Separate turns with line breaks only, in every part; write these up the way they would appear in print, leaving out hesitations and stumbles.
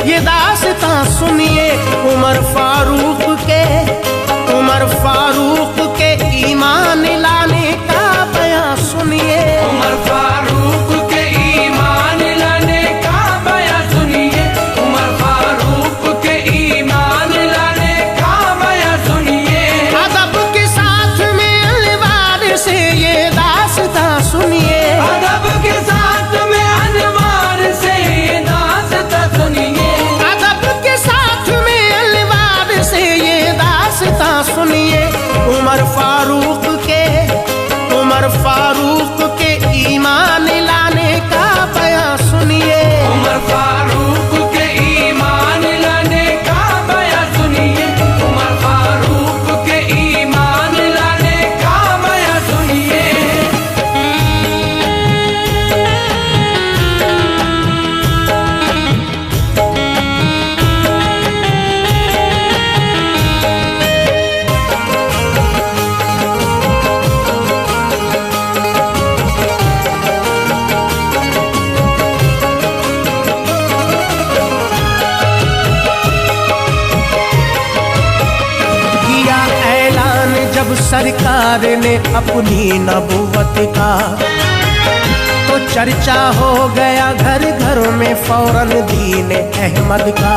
ये दास्तां सुनिए उमर फारूक के ईमान लाने का बयां सुनिए।
उमर फारूक के ईमान लाने का बयां सुनिए। उमर फारूक के ईमान लाने का बयां सुनिए।
अदब के साथ में अनवार से ये दास्तां सुनिए।
अदब के साथ में अनवार से ये दास्तां सुनिए।
अदब के साथ में अनवार से ये दास्तां सुनिए। उमर फारूक के ईमान लाने का बयां सुनिए।
उमर फारूक के ईमान लाने का बयां सुनिए। उमर फारूक के ईमान लाने का बयां सुनिए।
जब सरकार ने अपनी नबूवत का तो चर्चा हो गया घर घर में फौरन दीन अहमद का।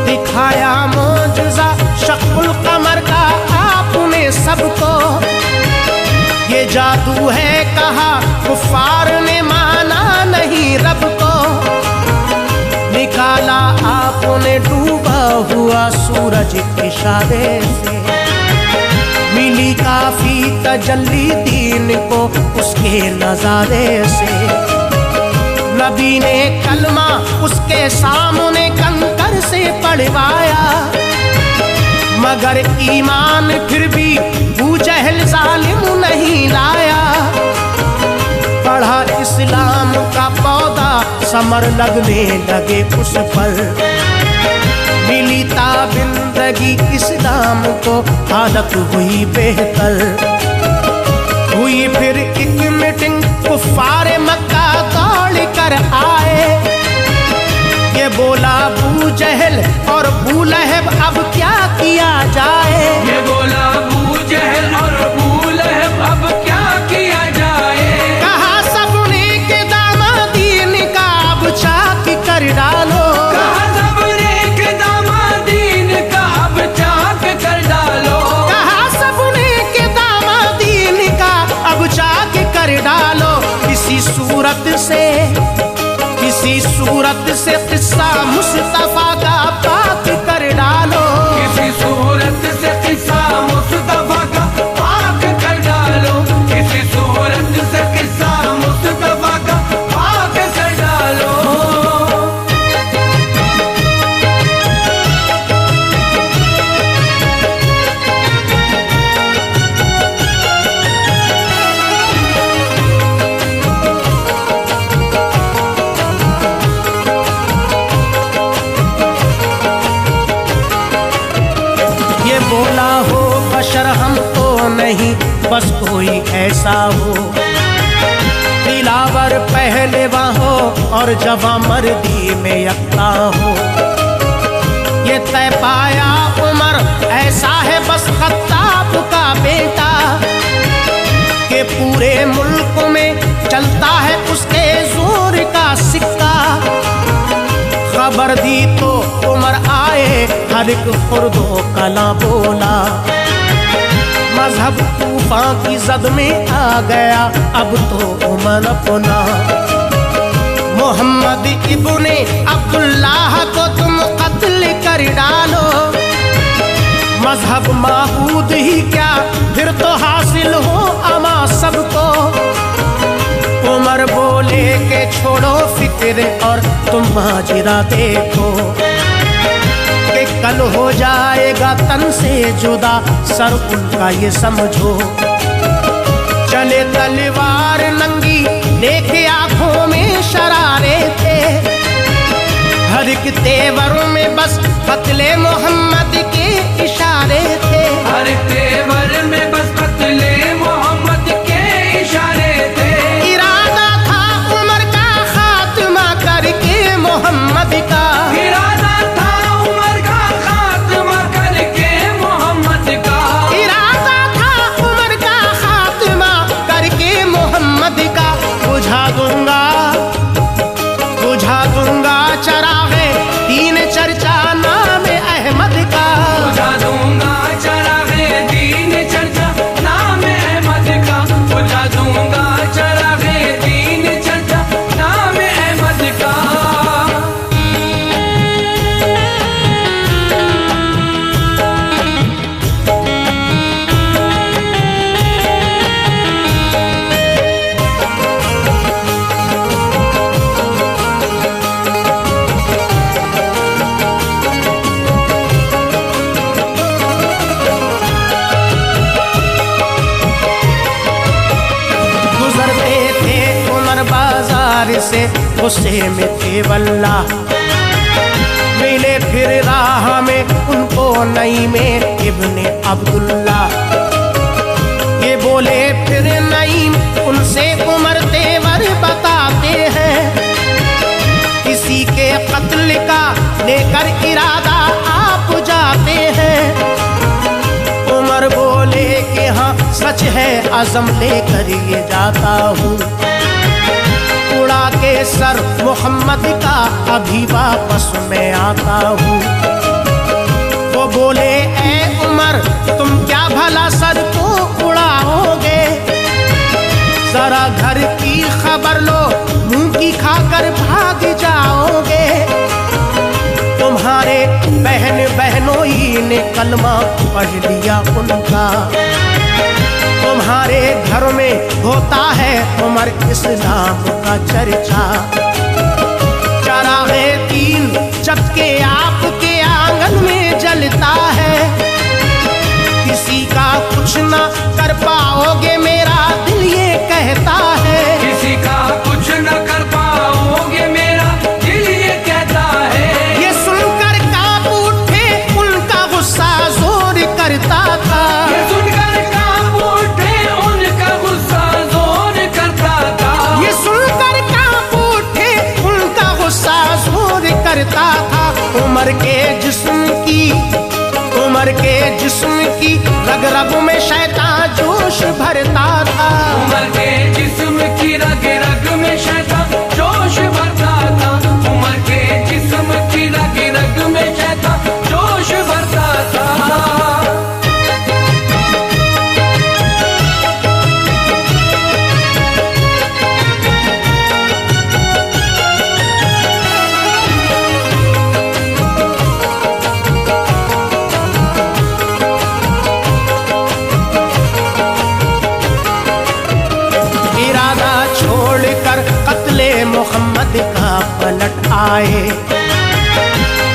दिखाया मौजज़ा शक्ल कमर का आपने सबको, ये जादू है कहा कुफार ने माना नहीं रब को। निकाला आपने डूबा हुआ सूरज इशारे से, मिली काफी तजल्ली दीन को उसके नजारे से। नबी ने कलमा उसके सामने कंकर से पढ़वाया, मगर ईमान फिर भी अबू जहल जालिम नहीं लाया। पढ़ा इस्लाम का पौधा समर लगने लगे उस पर, मिली ताबिंदगी इस्लाम को हालत हुई बेहतर। हुई फिर एक मीटिंग कुफ्फारे मक्का दौड़ कर आए, ये बोला अबू जहल और अबू लहब अब क्या किया जाए।
ये बोला अबू जहल और अबू लहब अब क्या किया जाए।
कहा सबने के दामादीन का अब चाक कर डालो। किसी सूरत से किस्सा मुस्तफा का पाक कर डालो।
किसी सूरत से किस्सा मुस्तफा का पाक कर डालो। किसी सूरत से किस्सा मुस्तफा का पाक कर डालो।
बोला हो बशर हम तो नहीं, बस कोई ऐसा हो, दिलावर पहलवान हो और जवां मर्दी में यकता हो। ये तय पाया उमर ऐसा है बस खत्ताब का बेटा, कि पूरे मुल्क में चलता है उसके जोर का सिक्का। खबर दी तो उमर आए, हर एक खुर्दो कला बोला। मजहब तूफान की जद में आ गया अब तो उमर अपना। मोहम्मद इब्ने अब्दुल्लाह को तुम कत्ल कर डालो। मजहब माहूद ही क्या फिर तो हासिल हो अमा सबको। उमर बोले के छोड़ो फिक्र और तुम माजरा देखो, कि कल हो जाएगा तन से जुदा सर उनका ये समझो। चले तलवार नंगी लेके आंखों में शरारे थे, हर एक तेवर में बस कत्ले मोहम्मद के इशारे थे।
हर एक तेवर में बस कत्ले मोहम्मद के इशारे थे।
इरादा था उमर का खात्मा करके मोहम्मद का का।
इरादा था उमर का खात्मा करके मोहम्मद का।
इरादा था उमर का खात्मा करके मोहम्मद का। बुझा दूंगा चरागे दीन चर्चा नाम अहमद का।
बुझा दूंगा चरागे दीन चर्चा नाम अहमद का। बुझा दूंगा चरागे दीन चर्चा नाम अहमद का।
गुजरते थे उमर बाजार से गुस्से में थे वल्ला। मिले फिर राह में उनको नई में इब्ने अब्दुल्ला। ये बोले फिर नईम उनसे उमर तेवर बताते हैं। किसी के कत्ल का लेकर इरादा आप जाते हैं। उमर बोले कि हाँ सच है अज़म लेकर ये जाता हूँ। उड़ा के सर मोहम्मद का अभी वापस मैं आता हूँ। वो बोले ए उमर तुम क्या भला सर को उड़ाओगे। जरा घर की खबर लो मुंह की खाकर भाग जाओगे। तुम्हारे बहन बहनोई ने कलमा पढ़ लिया उनका। तुम्हारे घर में होता है उमर इस्लाम का चर्चा। चरागे दीन जबकि आपके आंगन में जलता है। किसी का कुछ ना कर पाओगे मेरा दिल ये कहता है।
किसी का कुछ न कर पाओगे मेरा दिल ये कहता है।
ये सुनकर कांप उठे उनका गुस्सा जोर करता था।
ये सुनकर कांप उठे उनका गुस्सा जोर करता था।
ये सुनकर कांप उठे उनका गुस्सा जोर करता था। उमर के जिस्म की रग रग में शैतान जोश भरता था।
उमर के जिस्म की रग रग में शैतान जोश भरता था। उमर के जिस्म की रग रग में शैतान जोश भरता था।
इरादा छोड़कर कत्ले मोहम्मद का पलट आए।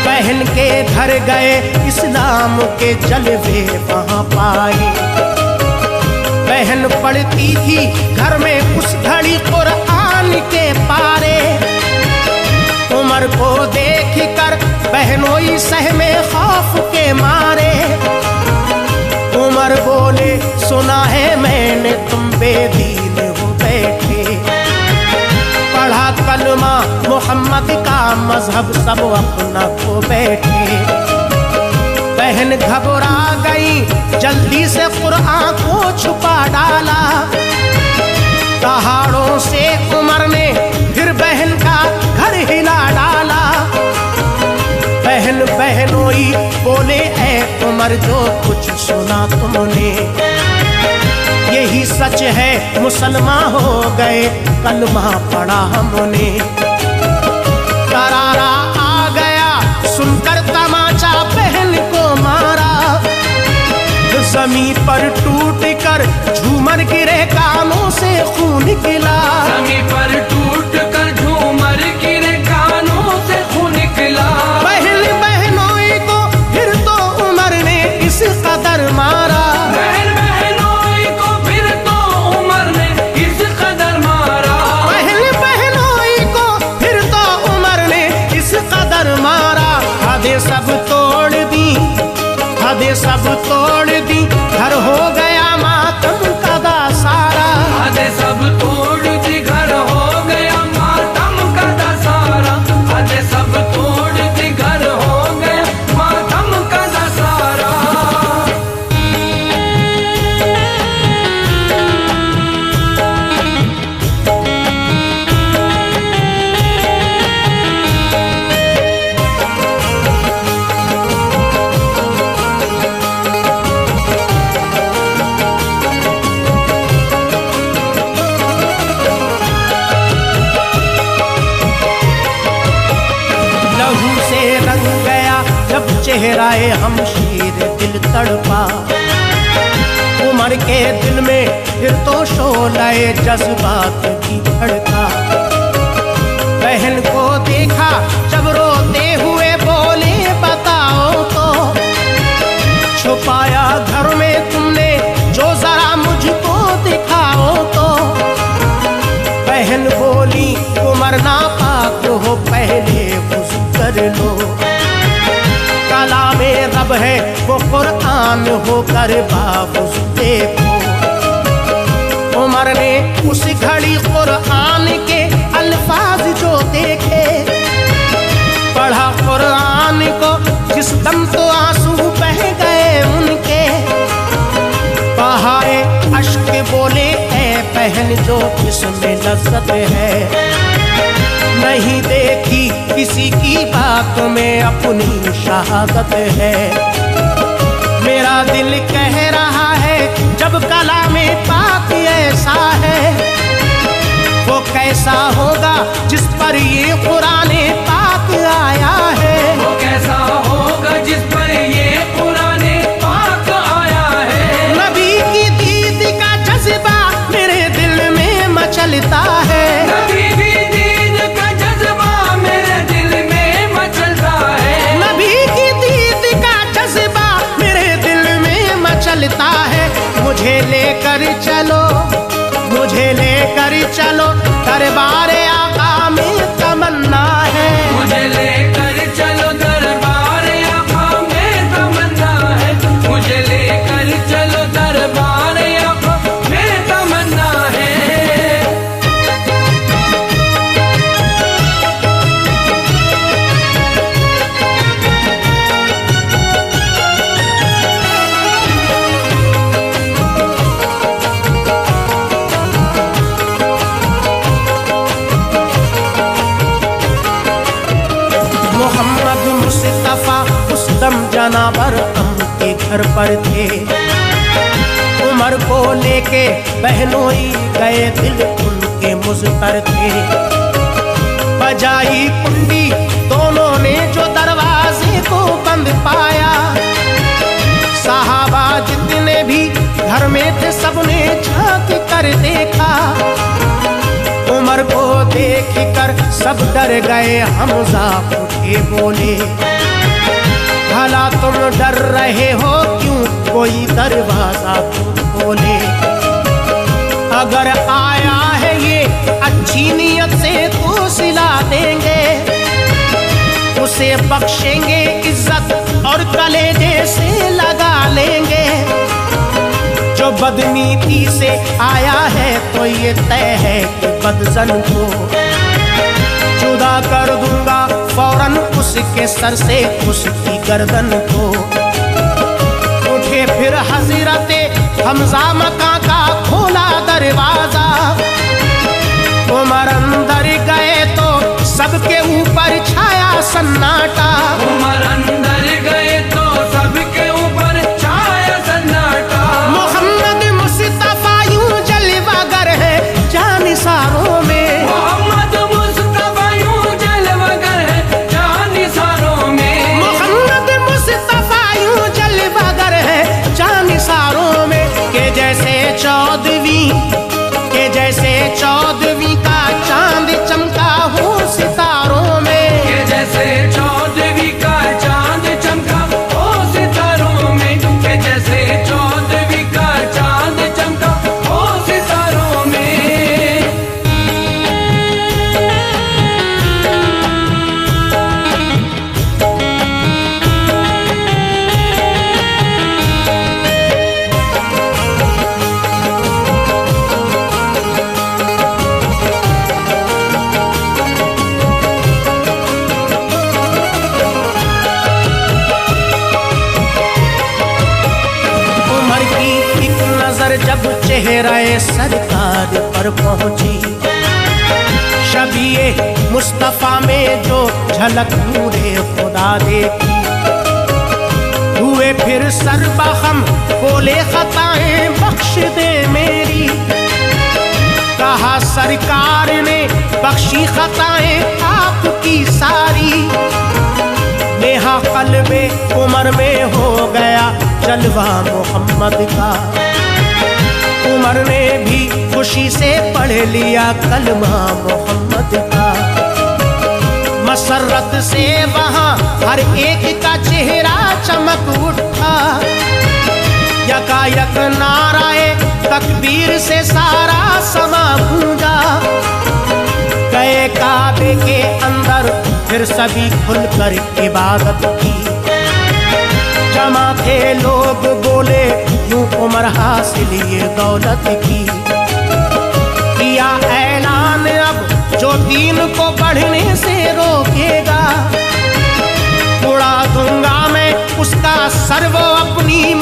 बहन के घर गए इस्लाम के जलवे वहां पाए। बहन पढ़ती थी घर में उस घड़ी कुरान के पारे। उमर को देख कर बहनोई सहमे खौफ के मारे। उमर बोले सुना है मैंने तुम बेदीन हो बैठे। पढ़ा कलमा मोहम्मद का मजहब सब अपना को बैठे। बहन घबरा गई जल्दी से कुरान को छुपा डाला। दहाड़ों से उमर ने फिर बहन का घर हिला डाला। बहन बहनोई बोले ऐ उमर जो कुछ सुना तुमने यही सच है मुसलमान हो गए कलमा पढ़ा हमने। करारा आ गया सुनकर तमाचा बहन को मारा। जमीन पर टूट कर झूमर गिरे कानों से खून निकला।
जमीन पर टूट कर झूमर गिरे कानों से खून निकला।
बहन बहनोई को फिर तो उमर ने इस कदर मारा।
बहन बहनोई को फिर तो उमर ने इस कदर मारा।
बहन बहनोई को फिर तो उमर ने इस कदर मारा। हदें सब तोड़ दी, हदें सब तोड़ दी, घर हो गया मातम का सारा।
हदें सब तोड़ दी, घर हो गया मातम का सारा। हदें सब तोड़
चेहराए हमशीर दिल तड़पा। उमर के दिल में फिर तो शोलाए जज्बात की धड़का। बहन को देखा जब रोते हुए बोले बताओ तो, छुपाया घर में तुमने जो जरा मुझको दिखाओ तो। बहन बोली उमर नापाक हो पहले वुज़ू कर लो। कलामे रब है वो कुरान होकर बावुज़ू देखो। उमर ने उस घड़ी कुरान के अल्फाज जो देखे, पढ़ा कुरान को जिस दम तो आंसू बह गए उनके। बहाए अश्क बोले ऐ बहन जो जिसमें लज्जत है, नहीं देखी किसी की बात में अपनी शहादत है। मेरा दिल कह रहा है जब कलामे पाक ऐसा है, वो कैसा होगा जिस पर ये कुराने पाक आया है।
वो कैसा होगा जिस पर ये कुराने पाक आया है।
नबी की दीद का जज्बा मेरे दिल में मचलता है।
नबी की दीद का जज्बा मेरे दिल में मचलता है।
नबी की दीद का जज्बा मेरे दिल में मचलता है। मुझे लेकर चलो, मुझे लेकर चलो दरबार आका में तमन्ना है।
मुझे लेकर चलो दरबार आका में तमन्ना है। मुझे लेकर चलो दरबार आका में तमन्ना है।
मोहम्मद मुस्तफा उस दम जनाबर के घर पर थे। उमर को लेके बहनोई गए दिल उनके मुझपर थे। बजाई कुंडी दोनों ने जो दरवाजे को बंद पाया, सहाबा जितने भी घर में थे सबने झांक कर देखा। उमर को देख कर सब डर गए, हमजा उठे बोले भला तुम डर रहे हो क्यों, कोई दरवाजा तुम खोले। अगर आया है ये अच्छी नीयत से तो सिला देंगे, उसे बख्शेंगे इज्जत और कलेजे से लगा लेंगे। जो बदनीति से आया है तो ये तय है कि बदजन को जुदा कर दूंगा फौरन उसके सर से उसकी गर्दन को। उठे फिर हज़रते हमजा मका का खोला दरवाजा। उमर अंदर गए तो सबके ऊपर छाया सन्नाटा।
उमर अंदर गए तो सबके ऊपर छाया सन्नाटा।
मोहम्मद मुस्तफा यूं जलवागर है जानिसारों में।
मोहम्मद मुस्तफा यूं जलवागर है जानिसारों में।
मोहम्मद मुस्तफा यूं जलवागर है जानिसारों में। के जैसे चौदहवीं का चांद चमका हो सितारों में।
के जैसे चौदहवीं का चांद चमका हो सितारों में। के जैसे चौदहवीं का चांद चमका हो सितारों में।
जब चेहरे सरकार पर पहुंची, शबीए मुस्तफा में जो झलक नूरे खुदा देखी। हुए फिर सरबहम बोले खताएं बख्श दे मेरी। कहा सरकार ने बख्शी खताएं आपकी सारी। नेहा कल्ब शबे उमर में हो गया जलवा मोहम्मद का। उमर ने भी खुशी से पढ़ लिया कलमा मोहम्मद का। मसरत से वहाँ हर एक का चेहरा चमक उठा। यकायक नाराए तकबीर से सारा समा गूंजा। गए काबे के अंदर फिर सभी खुलकर इबादत की। जमा थे लोग बोले यूं उमर हासिल ये दौलत की। किया ऐलान अब जो दीन को बढ़ने से रोकेगा, उड़ा दूंगा मैं उसका सर वो अपनी